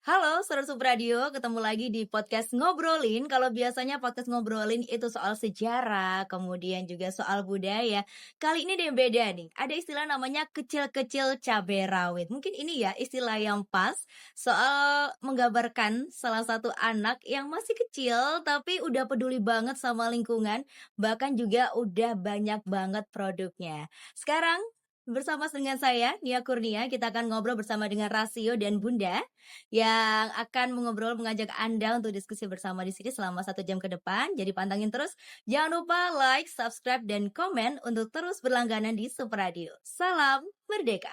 Halo, Saudara Subradio, ketemu lagi di podcast Ngobrolin. Kalau biasanya podcast Ngobrolin itu soal sejarah, kemudian juga soal budaya. Kali ini dia beda nih. Ada istilah namanya kecil-kecil cabai rawit. Mungkin ini ya istilah yang pas soal menggambarkan salah satu anak yang masih kecil tapi udah peduli banget sama lingkungan, bahkan juga udah banyak banget produknya. Sekarang bersama dengan saya, Nia Kurnia, kita akan ngobrol bersama dengan Rasio dan Bunda yang akan mengajak Anda untuk diskusi bersama di sini selama 1 jam ke depan. Jadi pantangin terus. Jangan lupa like, subscribe, dan komen untuk terus berlangganan di Supradio. Salam Merdeka!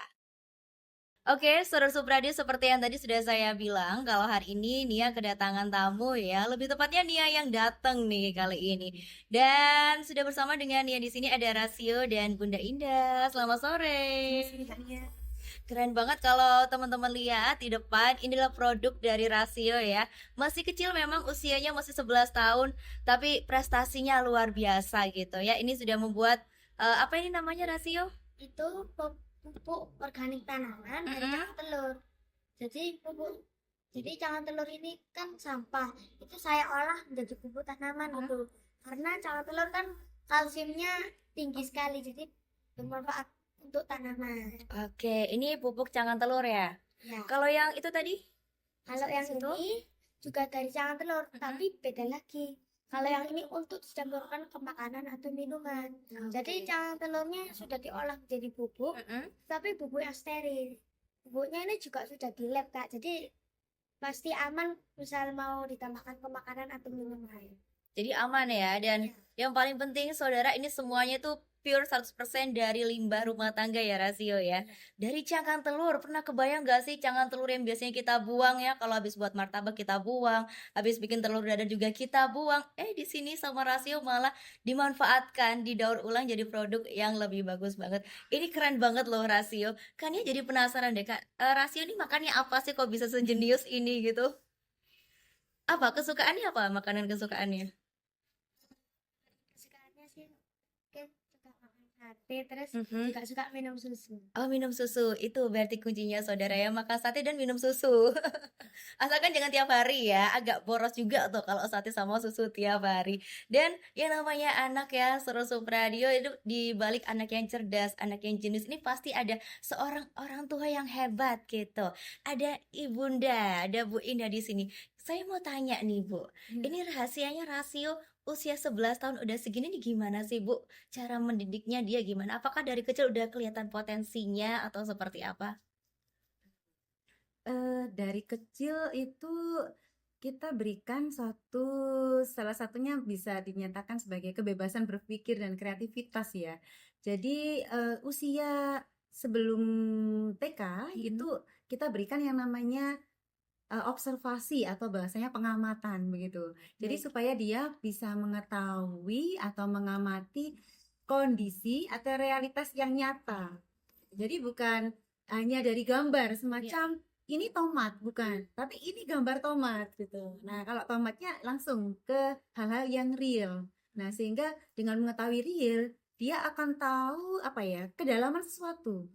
Oke, Saudara Supradio, seperti yang tadi sudah saya bilang, kalau hari ini Nia kedatangan tamu ya, lebih tepatnya Nia yang datang nih kali ini. Dan sudah bersama dengan Nia di sini ada Rasio dan Bunda Indah. Selamat sore. Keren banget kalau teman-teman lihat di depan, inilah produk dari Rasio ya. Masih kecil memang usianya masih 11 tahun, tapi prestasinya luar biasa gitu ya. Ini sudah membuat apa ini namanya Rasio? Itu pupuk organik tanaman dari Mm-mm. cangkang telur. Jadi cangkang telur ini kan sampah, itu saya olah menjadi pupuk tanaman gitu. Karena cangkang telur kan kalsiumnya tinggi sekali, jadi bermanfaat untuk tanaman. Oke, ini pupuk cangkang telur ya. Ya, Kalau yang itu tadi? kalau yang Situ? ini juga dari cangkang telur, Mm-mm. tapi beda lagi. Kalau yang ini untuk dicampurkan ke makanan atau minuman. Jadi cangkang telurnya sudah diolah menjadi bubuk, Mm-mm. tapi bubuk yang steril. Bubuknya ini juga sudah di lab, Kak. Jadi pasti aman misal mau ditambahkan ke makanan atau minuman. Jadi aman ya. Dan yang paling penting saudara, ini semuanya tuh pure 100% dari limbah rumah tangga ya Rasio ya. Dari cangkang telur, pernah kebayang gak sih cangkang telur yang biasanya kita buang ya? Kalau habis buat martabak kita buang, habis bikin telur dadar juga kita buang. Di sini sama Rasio malah dimanfaatkan, didaur ulang jadi produk yang lebih bagus banget. Ini keren banget loh Rasio. Kan ya jadi penasaran deh Kak, Rasio ini makannya apa sih kok bisa sejenius ini gitu? Apa kesukaannya, apa makanan kesukaannya? Kesukaannya sih mungkin suka makan sate, terus Mhm. juga suka minum susu. Oh, minum susu. Itu berarti kuncinya saudara ya, makan sate dan minum susu. Asalkan jangan tiap hari ya, agak boros juga tuh kalau sate sama susu tiap hari. Dan yang namanya anak ya, Seru Supradio itu di balik anak yang cerdas, anak yang jenius ini pasti ada seorang orang tua yang hebat gitu. Ada Ibunda, ada Bu Indah di sini. Saya mau tanya nih, Bu. Ini rahasianya Rasio usia 11 tahun udah segini nih gimana sih, Bu? Cara mendidiknya dia gimana? Apakah dari kecil udah kelihatan potensinya atau seperti apa? Dari kecil itu kita berikan salah satunya bisa dinyatakan sebagai kebebasan berpikir dan kreativitas ya. Jadi, usia sebelum TK itu kita berikan yang namanya, observasi atau bahasanya pengamatan begitu. Jadi Baik. supaya dia bisa mengetahui atau mengamati kondisi atau realitas yang nyata. Jadi bukan hanya dari gambar Ya. semacam ini tomat bukan, tapi ini gambar tomat gitu. Nah, kalau tomatnya langsung ke hal-hal yang real. Nah, sehingga dengan mengetahui real, dia akan tahu apa ya, kedalaman sesuatu.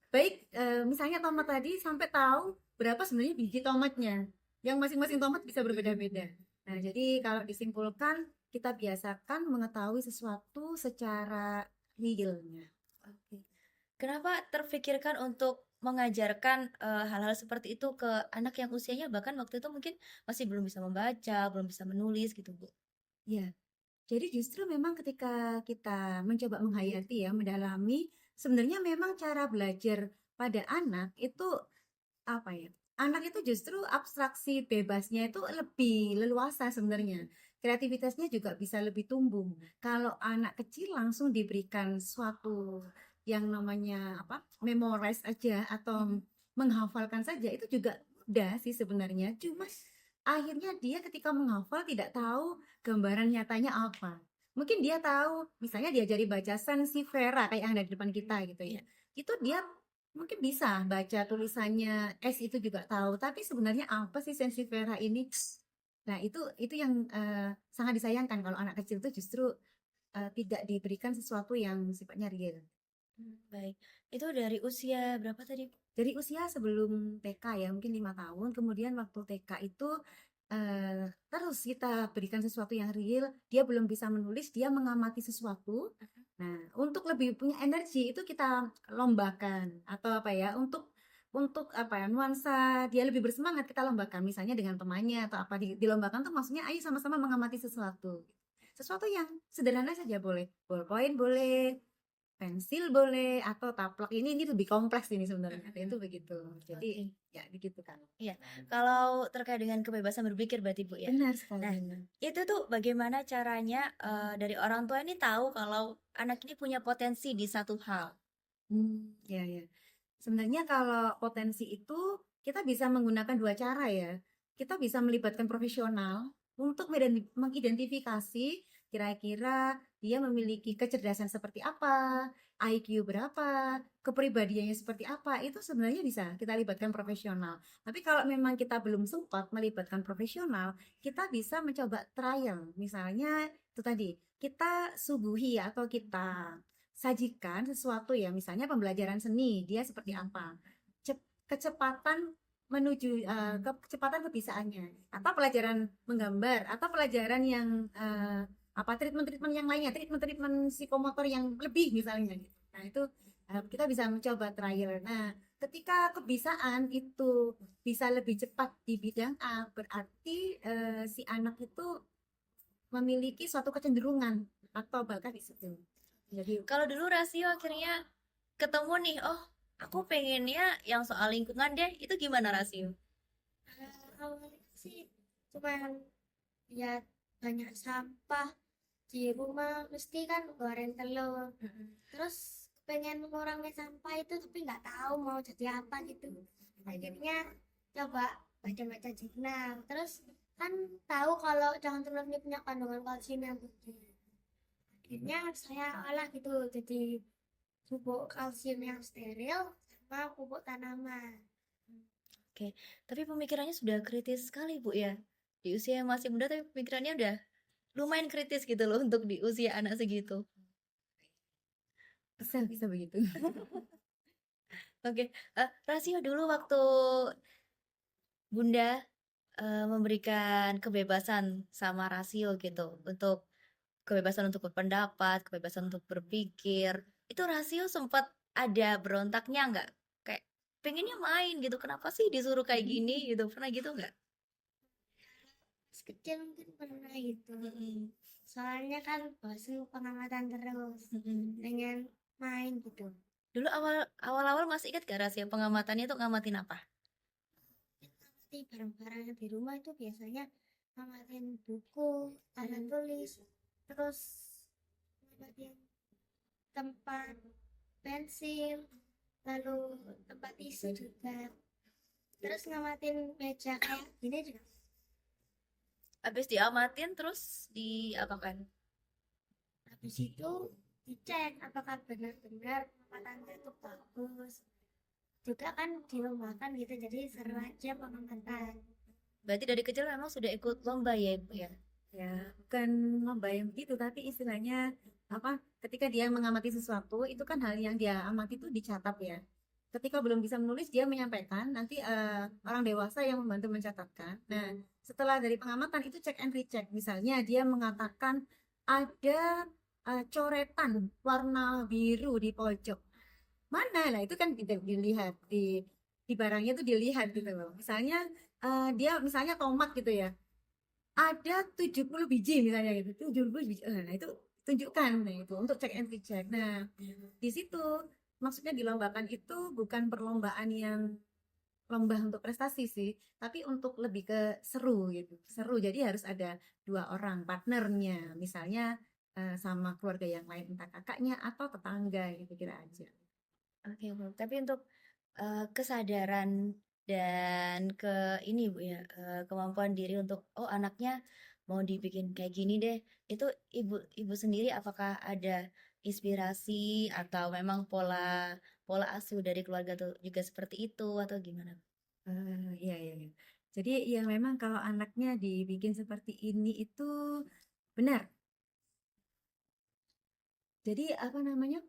Baik, misalnya tomat tadi sampai tahu berapa sebenarnya biji tomatnya. Yang masing-masing tomat bisa berbeda-beda. Nah, jadi kalau disimpulkan kita biasakan mengetahui sesuatu secara realnya. Oke. Kenapa terfikirkan untuk mengajarkan hal-hal seperti itu ke anak yang usianya bahkan waktu itu mungkin masih belum bisa membaca, belum bisa menulis gitu, Bu? Ya, jadi justru memang ketika kita mencoba menghayati ya, mendalami, sebenarnya memang cara belajar pada anak itu apa ya? Anak itu justru abstraksi bebasnya itu lebih leluasa sebenarnya. Kreativitasnya juga bisa lebih tumbuh. Kalau anak kecil langsung diberikan suatu yang namanya apa? Memorize aja atau menghafalkan saja itu juga mudah sih sebenarnya. Cuma akhirnya dia ketika menghafal tidak tahu gambaran nyatanya apa. Mungkin dia tahu, misalnya diajari baca Sansevieria kayak yang ada di depan kita gitu ya. Itu dia mungkin bisa baca tulisannya S itu juga tahu, tapi sebenarnya apa sih Sansevieria ini? Nah, itu yang sangat disayangkan kalau anak kecil itu justru tidak diberikan sesuatu yang sifatnya real. Baik. Itu dari usia berapa tadi? Dari usia sebelum TK ya, mungkin 5 tahun, kemudian waktu TK itu terus kita berikan sesuatu yang real, dia belum bisa menulis, dia mengamati sesuatu. Nah, untuk lebih punya energi itu kita lombakan atau apa ya, untuk apa ya, nuansa dia lebih bersemangat kita lombakan, misalnya dengan temannya atau apa dilombakan tuh maksudnya ayo sama-sama mengamati sesuatu. Sesuatu yang sederhana saja boleh, ballpoint boleh, pensil boleh, atau taplak. Ini lebih kompleks ini sebenarnya. Itu begitu. Jadi Oke. ya begitu kan. Iya. Kalau terkait dengan kebebasan berpikir berarti Bu ya? Benar Nah, sekali. itu tuh bagaimana caranya dari orang tua ini tahu kalau anak ini punya potensi di satu hal? Ya ya. Sebenarnya kalau potensi itu kita bisa menggunakan dua cara ya. Kita bisa melibatkan profesional untuk mengidentifikasi kira-kira dia memiliki kecerdasan seperti apa, IQ berapa, kepribadiannya seperti apa. Itu sebenarnya bisa kita libatkan profesional. Tapi kalau memang kita belum sempat melibatkan profesional, kita bisa mencoba trial. Misalnya itu tadi, kita suguhi atau kita sajikan sesuatu ya, misalnya pembelajaran seni, dia seperti apa, kecepatan menuju kecepatan kebisaannya, atau pelajaran menggambar, atau pelajaran yang apa treatment-treatment yang lainnya, treatment-treatment psikomotor yang lebih misalnya gitu. Nah, itu kita bisa mencoba trial. Nah, ketika kebisaan itu bisa lebih cepat di bidang A, berarti si anak itu memiliki suatu kecenderungan atau bakat di situ. Jadi Kalau dulu rasio akhirnya ketemu nih, oh aku pengennya yang soal lingkungan deh, itu gimana rasio? Awalnya sih cuman lihat banyak sampah di rumah mesti kan goreng telur, terus pengen mengurangi sampah itu tapi nggak tahu mau jadi apa gitu. Akhirnya coba baca-baca jurnal, terus kan tahu kalau jangan telur ini punya kandungan kalsium yang tinggi. Akhirnya saya olah gitu jadi pupuk kalsium yang steril sama pupuk tanaman. Oke, tapi pemikirannya sudah kritis sekali Bu ya. Di usia yang masih muda tapi pemikirannya udah lumayan kritis gitu loh untuk di usia anak segitu. bisa begitu. Oke, rasio dulu waktu Bunda memberikan kebebasan sama rasio gitu untuk kebebasan untuk berpendapat, kebebasan untuk berpikir. Itu rasio sempat ada berontaknya nggak? Kayak pengennya main gitu. Kenapa sih disuruh kayak gini gitu? Pernah gitu nggak? Kecil mungkin pernah gitu. Mm-mm. Soalnya kan bosan pengamatan terus, Mm-mm. pengen main gitu. Dulu awal-awal masih ingat gak rahasia pengamatannya itu ngamatin apa? Ngamati barang-barang di rumah itu biasanya ngamatin buku, tanda tulis, terus ngamatin tempat pensil, lalu tempat tisu juga. Terus ngamatin meja kayak gini juga. Habis diamatin terus diapakan? Habis itu dicek apakah benar-benar pengamatannya itu bagus. Juga kan dilombakan gitu, jadi seru aja pengamatan. Berarti dari kecil memang sudah ikut lomba ya Ibu ya? Ya, bukan membayang begitu, tapi istilahnya apa? Ketika dia mengamati sesuatu, itu kan hal yang dia amati itu dicatat ya. Ketika belum bisa menulis, dia menyampaikan, nanti orang dewasa yang membantu mencatatkan. Nah, setelah dari pengamatan itu cek and recheck. Misalnya dia mengatakan ada coretan warna biru di pojok. Mana lah itu kan tidak dilihat di barangnya itu dilihat gitu loh. Misalnya dia misalnya tomat gitu ya, ada 70 biji misalnya gitu, 70 biji. Nah itu tunjukkan, nah itu untuk check and recheck. Nah di situ maksudnya dilombakan itu bukan perlombaan yang lomba untuk prestasi sih, tapi untuk lebih ke seru gitu, seru. Jadi harus ada dua orang partnernya, misalnya sama keluarga yang lain, entah kakaknya atau tetangga gitu kira aja. Oke, Bu. Tapi untuk kesadaran dan ini Bu ya, kemampuan diri untuk oh anaknya mau dibikin kayak gini deh. Itu ibu ibu sendiri apakah ada inspirasi atau memang pola pola asuh dari keluarga tuh juga seperti itu atau gimana? Iya, iya, iya. Jadi ya memang kalau anaknya dibikin seperti ini itu benar. Jadi apa namanya?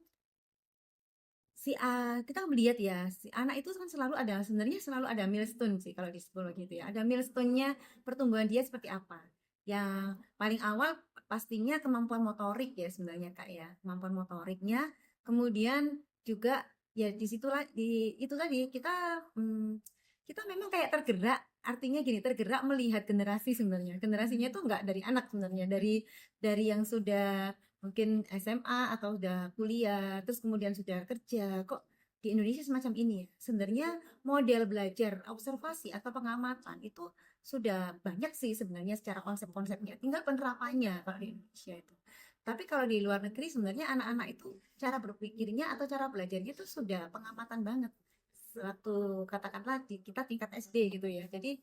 kita melihat ya, si anak itu kan sebenarnya selalu ada milestone sih kalau di psikologi itu ya. Ada milestone-nya pertumbuhan dia seperti apa. Yang paling awal pastinya kemampuan motorik ya sebenarnya Kak ya. Kemampuan motoriknya, kemudian juga ya itu tadi kita memang kayak tergerak, artinya gini, tergerak melihat generasi sebenarnya. Generasinya itu enggak dari anak sebenarnya, dari yang sudah mungkin SMA atau udah kuliah, terus kemudian sudah kerja. Kok di Indonesia semacam ini ya? Sebenarnya model belajar, observasi atau pengamatan itu sudah banyak sih sebenarnya secara konsep-konsepnya. Tinggal penerapannya kalau di Indonesia itu. Tapi kalau di luar negeri sebenarnya anak-anak itu cara berpikirnya atau cara belajarnya itu sudah pengamatan banget. Suatu katakanlah kita tingkat SD gitu ya. Jadi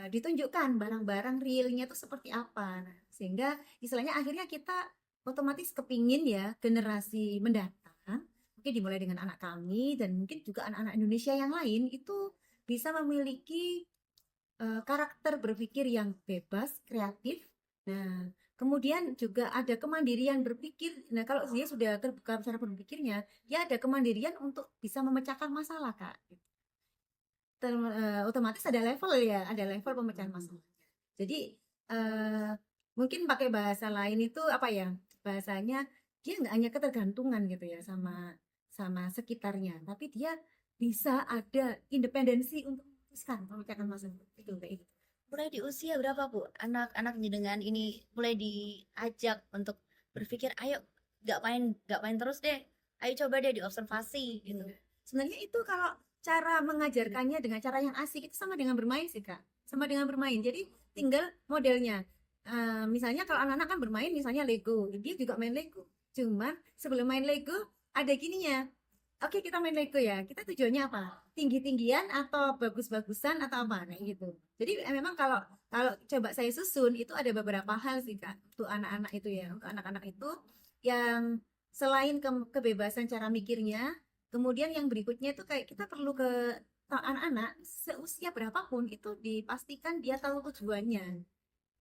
ditunjukkan barang-barang realnya itu seperti apa. Nah, sehingga istilahnya akhirnya kita otomatis kepingin ya generasi mendatang, mungkin dimulai dengan anak kami dan mungkin juga anak-anak Indonesia yang lain itu bisa memiliki karakter berpikir yang bebas, kreatif. Nah, kemudian juga ada kemandirian berpikir. Nah, kalau dia sudah terbuka cara berpikirnya, dia ada kemandirian untuk bisa memecahkan masalah, Kak. Otomatis ada level ya, ada level pemecahan masalah. Jadi mungkin pakai bahasa lain itu apa ya? Bahasanya dia nggak hanya ketergantungan gitu ya sama sekitarnya, tapi dia bisa ada independensi untuk memutuskan memecahkan masalah itu kayak gitu. Mulai di usia berapa, Bu? Anak-anak dengan ini mulai diajak untuk berpikir, ayo nggak main terus deh. Ayo coba deh diobservasi gitu. Sebenarnya itu kalau cara mengajarkannya dengan cara yang asik itu sama dengan bermain sih Kak. Sama dengan bermain. Jadi tinggal modelnya. Misalnya kalau anak-anak kan bermain misalnya Lego, dia juga main Lego. Cuman sebelum main Lego ada gininya. Oke, kita main Lego ya. Kita tujuannya apa? Tinggi-tinggian atau bagus-bagusan atau apa? Nah, gitu. Jadi memang kalau kalau coba saya susun itu ada beberapa hal sih Kak untuk anak-anak itu ya. Untuk anak-anak itu yang selain kebebasan cara mikirnya, kemudian yang berikutnya itu kayak kita perlu ke anak-anak seusia berapapun itu dipastikan dia tahu tujuannya.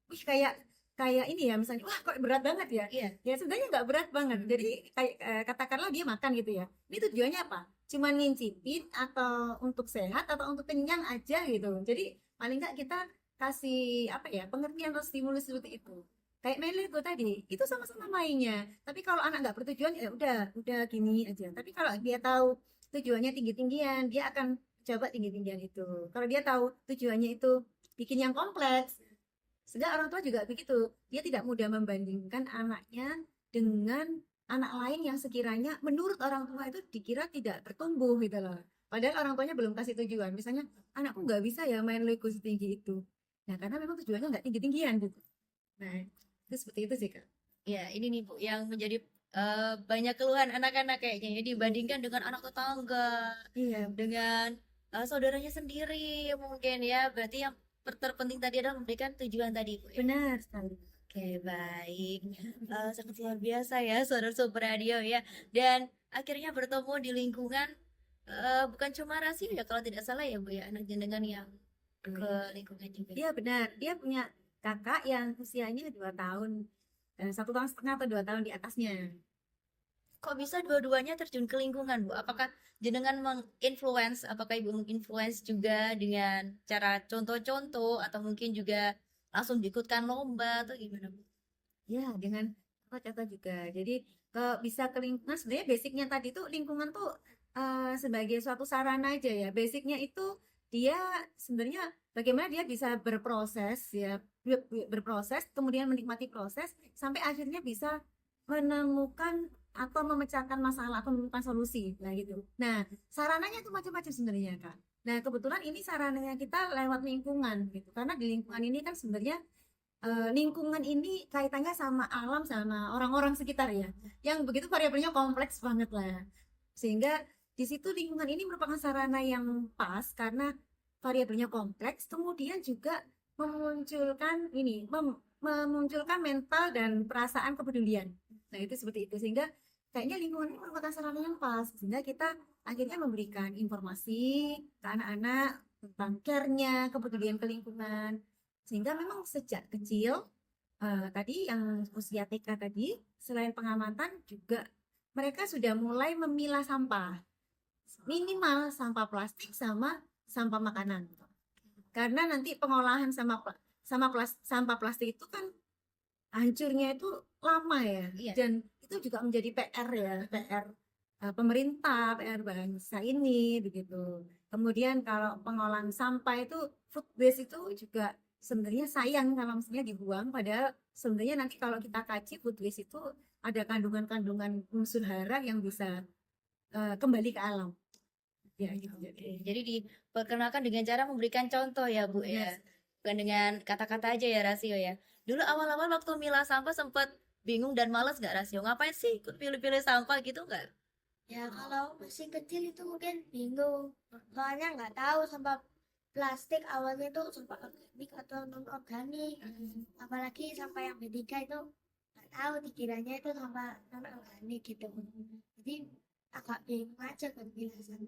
Wih, kayak kayak ini ya misalnya wah kok berat banget ya. Iya. Ya sebenarnya nggak berat banget. Jadi kayak katakanlah dia makan gitu ya. Ini tujuannya apa? Cuman ngincipin atau untuk sehat atau untuk kenyang aja gitu. Jadi paling nggak kita kasih apa ya pengertian atau stimulus seperti itu. Kayak main Lego tadi, itu sama-sama mainnya. Tapi kalau anak nggak bertujuan ya udah gini aja. Tapi kalau dia tahu tujuannya tinggi-tinggian, dia akan coba tinggi-tinggian itu. Kalau dia tahu tujuannya itu bikin yang kompleks, sehingga orang tua juga begitu. Dia tidak mudah membandingkan anaknya dengan anak lain yang sekiranya menurut orang tua itu dikira tidak bertumbuh gitu loh. Padahal orang tuanya belum kasih tujuan. Misalnya, anakku nggak bisa ya main Lego setinggi itu. Nah, karena memang tujuannya nggak tinggi-tinggian gitu. Nah, itu seperti itu sih, Kak. Ya, ini nih Bu yang menjadi banyak keluhan anak-anak kayaknya ya dibandingkan dengan anak tetangga, Iya, dengan saudaranya sendiri mungkin ya. Berarti yang terpenting tadi adalah memberikan tujuan tadi, Bu ya. benar sekali. Oke, baik. Sangat luar biasa ya, Saudara Super Radio ya. Dan akhirnya bertemu di lingkungan bukan cuma rasio ya kalau tidak salah ya Bu ya, anak jenengan yang ke lingkungan juga. Iya, benar. Dia punya kakak yang usianya 2 tahun, 1,5 tahun atau 2 tahun di atasnya. Kok bisa dua-duanya terjun ke lingkungan, Bu? Apakah jenengan menginfluence, apakah Ibu menginfluence juga dengan cara contoh-contoh atau mungkin juga langsung diikutkan lomba atau gimana, Bu? Ya, dengan contoh juga. Jadi bisa ke lingkungan sebenarnya basicnya tadi tuh lingkungan tuh sebagai suatu sarana aja ya. Basicnya itu dia sebenarnya bagaimana dia bisa berproses ya, berproses, kemudian menikmati proses sampai akhirnya bisa menemukan atau memecahkan masalah atau menemukan solusi. Nah, gitu. Nah, sarananya tuh macam-macam sebenarnya, Kak. Nah, kebetulan ini sarananya kita lewat lingkungan gitu. Karena di lingkungan ini kan sebenarnya lingkungan ini kaitannya sama alam sama orang-orang sekitar ya yang begitu variabelnya kompleks banget lah sehingga di situ lingkungan ini merupakan sarana yang pas karena variabelnya kompleks kemudian juga memunculkan mental dan perasaan kepedulian. Nah itu seperti itu sehingga kayaknya lingkungan ini merupakan sarana yang pas sehingga kita akhirnya memberikan informasi ke anak-anak tentang care-nya, kepedulian ke lingkungan sehingga memang sejak kecil tadi yang usia TK tadi selain pengamatan juga mereka sudah mulai memilah sampah. minimal sampah plastik sama sampah makanan. Karena nanti pengolahan sampah plastik itu kan hancurnya itu lama ya, Iya. dan itu juga menjadi PR ya, PR pemerintah, PR bangsa ini begitu. Kemudian kalau pengolahan sampah itu, food waste itu juga sebenarnya sayang kalau misalnya dibuang, padahal sebenarnya nanti kalau kita kaji food waste itu ada kandungan-kandungan unsur hara yang bisa kembali ke alam. Ya gitu. Oke. Jadi diperkenalkan dengan cara memberikan contoh ya Bu ya. Yes. Bukan dengan kata-kata aja ya Rasio ya. Dulu awal-awal waktu milah sampah sempat bingung dan males nggak Rasio? Ngapain sih ikut pilih-pilih sampah gitu nggak? Ya kalau masih kecil itu mungkin bingung. Soalnya nggak tahu sampah plastik awalnya itu sampah organik atau non organik. Apalagi sampah yang B3 itu nggak tahu dikiranya itu sampah non organik gitu. Jadi agak bingung aja kan bilang.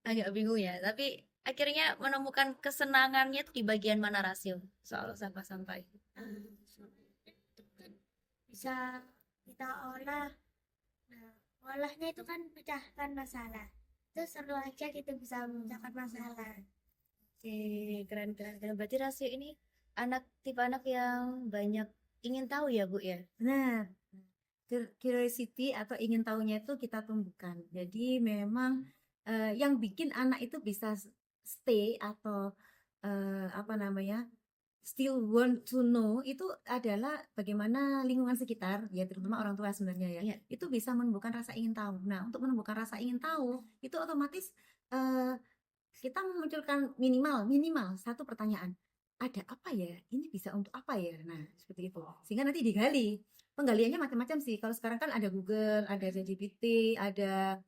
Agak bingung ya. Tapi akhirnya menemukan kesenangannya tuh di bagian mana Rasio soal sampah-sampah itu? Itu kan bisa kita olah. Nah, olahnya itu kan pecahkan masalah. Itu seru aja gitu bisa memecahkan masalah. Oke, keren keren keren. Berarti Rasio ini tipe anak yang banyak ingin tahu ya Bu ya. Nah, curiosity atau ingin tahunya itu kita tumbuhkan. Jadi memang yang bikin anak itu bisa stay atau apa namanya, still want to know itu adalah bagaimana lingkungan sekitar, ya terutama orang tua sebenarnya ya, Iya. itu bisa menumbuhkan rasa ingin tahu. Nah, untuk menumbuhkan rasa ingin tahu itu otomatis eh, kita memunculkan minimal minimal satu pertanyaan, ada apa ya, ini bisa untuk apa ya, nah seperti itu, sehingga nanti digali. Penggaliannya macam-macam sih, kalau sekarang kan ada Google, ada ChatGPT, ada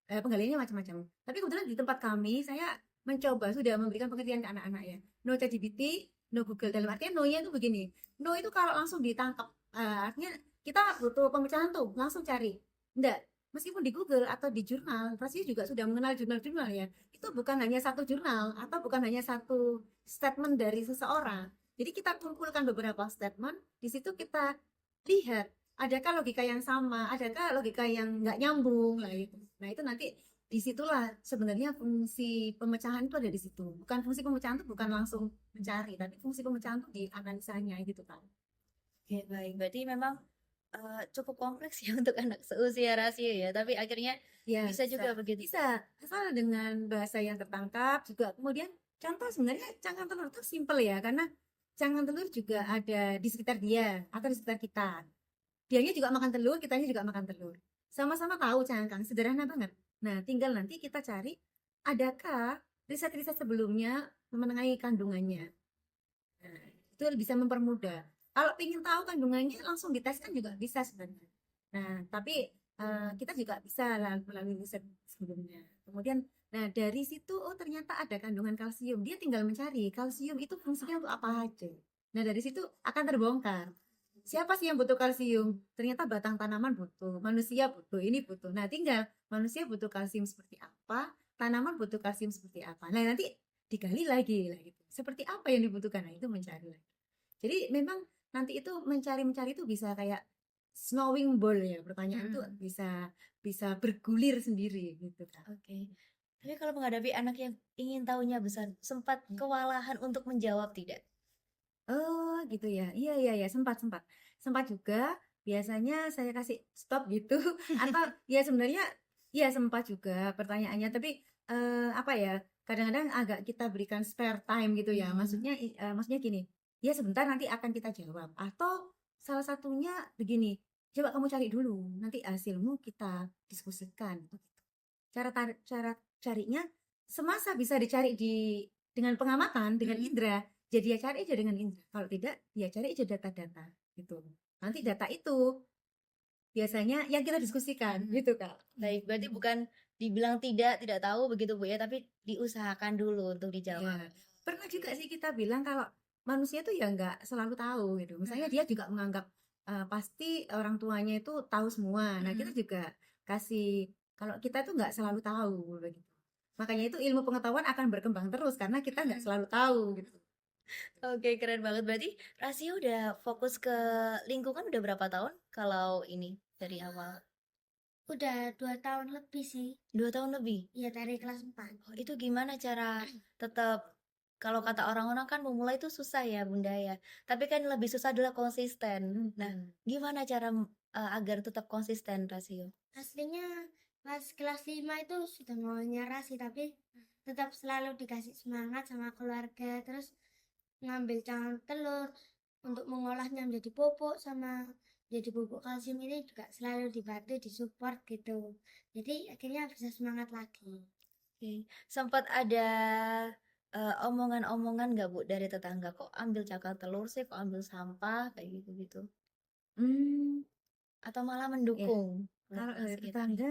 penggaliannya macam-macam. Tapi kebetulan di tempat kami saya mencoba sudah memberikan pengertian ke anak-anak ya, no ChatGPT, no Google. Dalam artian no-nya itu begini, no itu kalau langsung ditangkap, artinya kita butuh pemecahan tuh langsung cari, enggak. Meskipun di Google atau di jurnal, pasti juga sudah mengenal jurnal-jurnal ya. Itu bukan hanya satu jurnal atau bukan hanya satu statement dari seseorang. Jadi kita kumpulkan beberapa statement, di situ kita lihat adakah logika yang sama, adakah logika yang nggak nyambung lah gitu. Nah itu nanti disitulah sebenarnya fungsi pemecahan itu ada di situ. Bukan fungsi pemecahan itu bukan langsung mencari, tapi fungsi pemecahan itu di analisanya gitu kan. Oke, baik. Berarti memang cukup kompleks ya untuk anak seusia Rasio ya. Tapi akhirnya Ya, bisa juga begitu. bisa. Asal dengan bahasa yang tertangkap juga. Kemudian contoh sebenarnya cangkang telur itu simple ya, karena cangkang telur juga ada di sekitar dia atau di sekitar kita. Dianya juga makan telur, kitanya juga makan telur. Sama-sama tahu cangkang, sederhana banget. Nah, tinggal nanti kita cari adakah riset-riset sebelumnya mengenai kandungannya. Nah, itu bisa mempermudah. Kalau ingin tahu kandungannya langsung dites kan juga bisa sebenarnya. Nah, tapi kita juga bisa melalui riset sebelumnya. Kemudian, nah dari situ oh ternyata ada kandungan kalsium. Dia tinggal mencari kalsium itu fungsinya untuk apa aja. Nah, dari situ akan terbongkar. Siapa sih yang butuh kalsium? Ternyata batang tanaman butuh, manusia butuh, ini butuh. Nah, tinggal manusia butuh kalsium seperti apa, tanaman butuh kalsium seperti apa. Nah, nanti digali lagi lah gitu. Seperti apa yang dibutuhkan? Nah, itu mencari lagi. Jadi memang nanti itu mencari-mencari itu bisa kayak snowing ball ya. Pertanyaan itu bisa bisa bergulir sendiri gitu kan. Oke. Tapi kalau menghadapi anak yang ingin tahunya besar, sempat kewalahan untuk menjawab tidak? Oh, gitu ya. Iya, iya, iya, sempat, sempat. Sempat juga. Biasanya saya kasih stop gitu. Atau ya sebenarnya ya sempat juga pertanyaannya. Tapi apa ya? Kadang-kadang agak kita berikan spare time gitu ya. Maksudnya gini. Ya sebentar nanti akan kita jawab. Atau salah satunya begini. Coba kamu cari dulu. Nanti hasilmu kita diskusikan. Cara carinya semasa bisa dicari dengan pengamatan, dengan indera. Jadi ya cari aja dengan indera. Kalau tidak, ya cari aja data-data gitu. Nanti data itu biasanya yang kita diskusikan gitu Kak. Baik, berarti bukan dibilang tidak tahu begitu Bu ya, tapi diusahakan dulu untuk dijawab. Ya, pernah juga sih kita bilang kalau manusia itu ya nggak selalu tahu gitu. Misalnya dia juga menganggap pasti orang tuanya itu tahu semua. Nah, kita juga kasih kalau kita itu nggak selalu tahu begitu. Makanya itu ilmu pengetahuan akan berkembang terus karena kita nggak selalu tahu gitu. Oke, keren banget. Berarti Rasio udah fokus ke lingkungan udah berapa tahun kalau ini dari awal? Udah 2 tahun lebih sih. 2 tahun lebih? Ya dari kelas 4. Oh, itu gimana cara tetap, kalau kata orang-orang kan memulai itu susah ya Bunda ya, tapi kan lebih susah adalah konsisten. Nah, gimana cara agar tetap konsisten Rasio? Aslinya pas kelas 5 itu sudah mau nyerah sih, tapi tetap selalu dikasih semangat sama keluarga. Terus ngambil cangkang telur untuk mengolahnya menjadi pupuk, sama jadi pupuk kalsium ini juga selalu dibantu, disupport gitu. Jadi akhirnya bisa semangat lagi. Oke. Sempat ada omongan-omongan nggak Bu dari tetangga, kok ambil cakar telur sih, kok ambil sampah kayak gitu-gitu? Hmm, Atau malah ya. mendukung Kalau warga sekitarnya?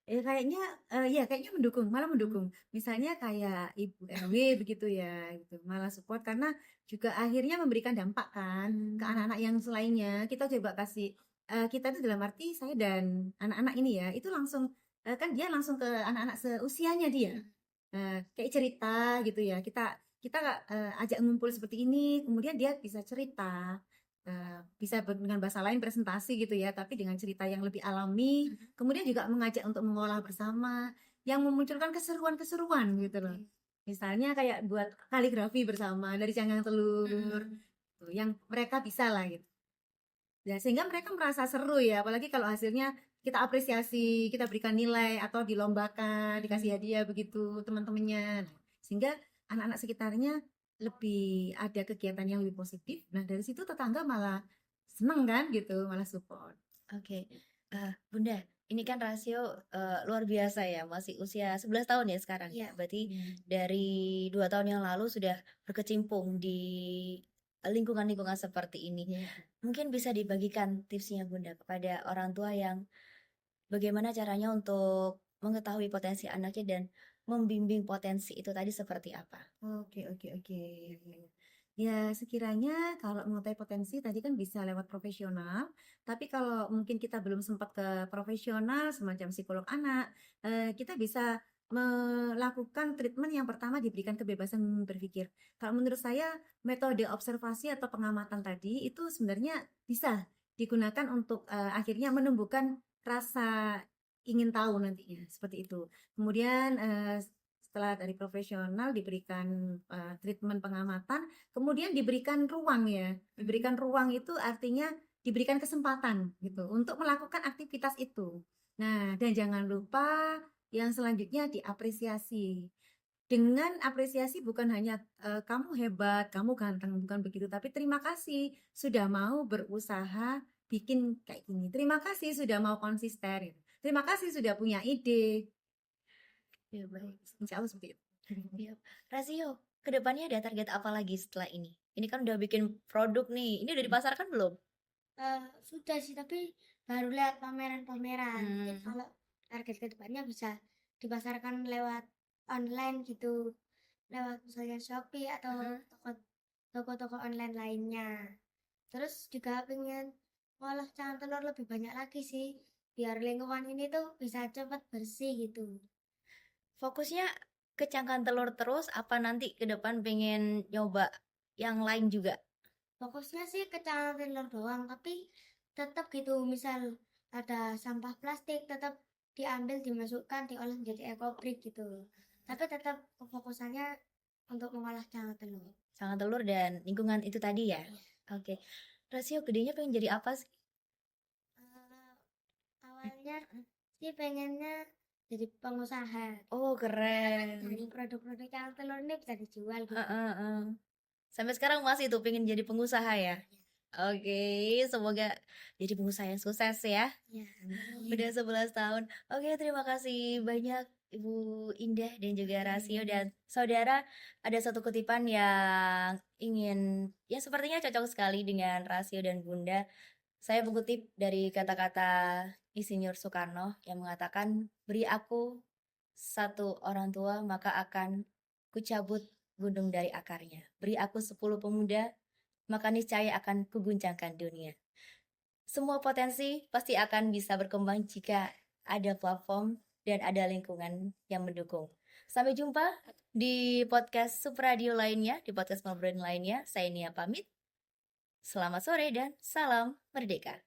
tetangga, kayaknya mendukung, malah mendukung. Misalnya kayak Ibu RW begitu ya, gitu, malah support karena juga akhirnya memberikan dampak kan ke anak-anak yang selainnya. Kita coba kasih, kita itu dalam arti saya dan anak-anak ini ya, itu langsung, kan dia langsung ke anak-anak seusianya dia. Kayak cerita gitu ya, kita kita ajak ngumpul seperti ini, kemudian dia bisa cerita, bisa dengan bahasa lain presentasi gitu ya, tapi dengan cerita yang lebih alami, kemudian juga mengajak untuk mengolah bersama, yang memunculkan keseruan-keseruan gitu loh. Misalnya kayak buat kaligrafi bersama dari cangkang telur, tuh, yang mereka bisa lah gitu. Ya, sehingga mereka merasa seru ya, apalagi kalau hasilnya kita apresiasi, kita berikan nilai atau dilombakan, dikasih hadiah begitu teman-temannya. Nah, sehingga anak-anak sekitarnya lebih ada kegiatan yang lebih positif. Nah, dari situ tetangga malah seneng kan gitu, malah support. Oke. Bunda, ini kan rasio luar biasa ya, masih usia 11 tahun ya sekarang ya. Iya. Berarti dari 2 tahun yang lalu sudah berkecimpung di lingkungan-lingkungan seperti ini. Iya. Mungkin bisa dibagikan tipsnya Bunda kepada orang tua yang bagaimana caranya untuk mengetahui potensi anaknya dan membimbing potensi itu tadi seperti apa? Oke, oke, oke. Ya, sekiranya kalau mengetahui potensi tadi kan bisa lewat profesional, tapi kalau mungkin kita belum sempat ke profesional semacam psikolog anak, kita bisa melakukan treatment yang pertama diberikan kebebasan berpikir. Kalau menurut saya metode observasi atau pengamatan tadi itu sebenarnya bisa digunakan untuk akhirnya menumbuhkan rasa ingin tahu nantinya seperti itu. Kemudian setelah dari profesional diberikan treatment pengamatan, kemudian diberikan ruang ya. Diberikan ruang itu artinya diberikan kesempatan gitu untuk melakukan aktivitas itu. Nah, dan jangan lupa yang selanjutnya diapresiasi. Dengan apresiasi bukan hanya kamu hebat, kamu ganteng, bukan begitu, tapi terima kasih sudah mau berusaha bikin kayak gini. Terima kasih sudah mau konsisten. Terima kasih sudah punya ide. Ya, baik. Insya Allah seperti itu. Iya. Rasio, kedepannya ada target apa lagi setelah ini? Ini kan udah bikin produk nih. Ini udah dipasarkan belum? Sudah sih, tapi baru lihat pameran-pameran. Mungkin kalau target kedepannya bisa dipasarkan lewat online gitu, lewat misalnya Shopee atau toko-toko online lainnya. Terus juga pengen ngolah cangkang telur lebih banyak lagi sih, biar lingkungan ini tuh bisa cepat bersih gitu. Fokusnya ke cangkang telur terus, apa nanti ke depan pengen nyoba yang lain juga? Fokusnya sih ke cangkang telur doang, tapi tetap gitu, misal ada sampah plastik tetap diambil, dimasukkan, diolah menjadi ekobrik gitu. Tapi tetap fokusannya untuk mengolah cangkang telur. Cangkang telur dan lingkungan itu tadi ya? Oke. Rasio gedenya pengen jadi apa sih? Awalnya sih pengennya jadi pengusaha. Oh, keren. Dari produk-produk cangkang telur ini bisa dijual gitu. Sampai sekarang masih tuh pengen jadi pengusaha ya? Oke, semoga jadi pengusaha yang sukses ya. Ya. Udah 11 tahun. Oke, terima kasih banyak Ibu Indah dan juga Rasio dan saudara. Ada satu kutipan yang ingin, ya sepertinya cocok sekali dengan Rasio dan Bunda. Saya mengutip dari kata-kata Insinyur Soekarno yang mengatakan, beri aku satu orang tua maka akan kucabut gunung dari akarnya. Beri aku 10 pemuda maka niscaya akan kuguncangkan dunia. Semua potensi pasti akan bisa berkembang jika ada platform dan ada lingkungan yang mendukung. Sampai jumpa di podcast Supradio lainnya, di podcast ngobrolin lainnya. Saya Nia pamit. Selamat sore dan salam merdeka.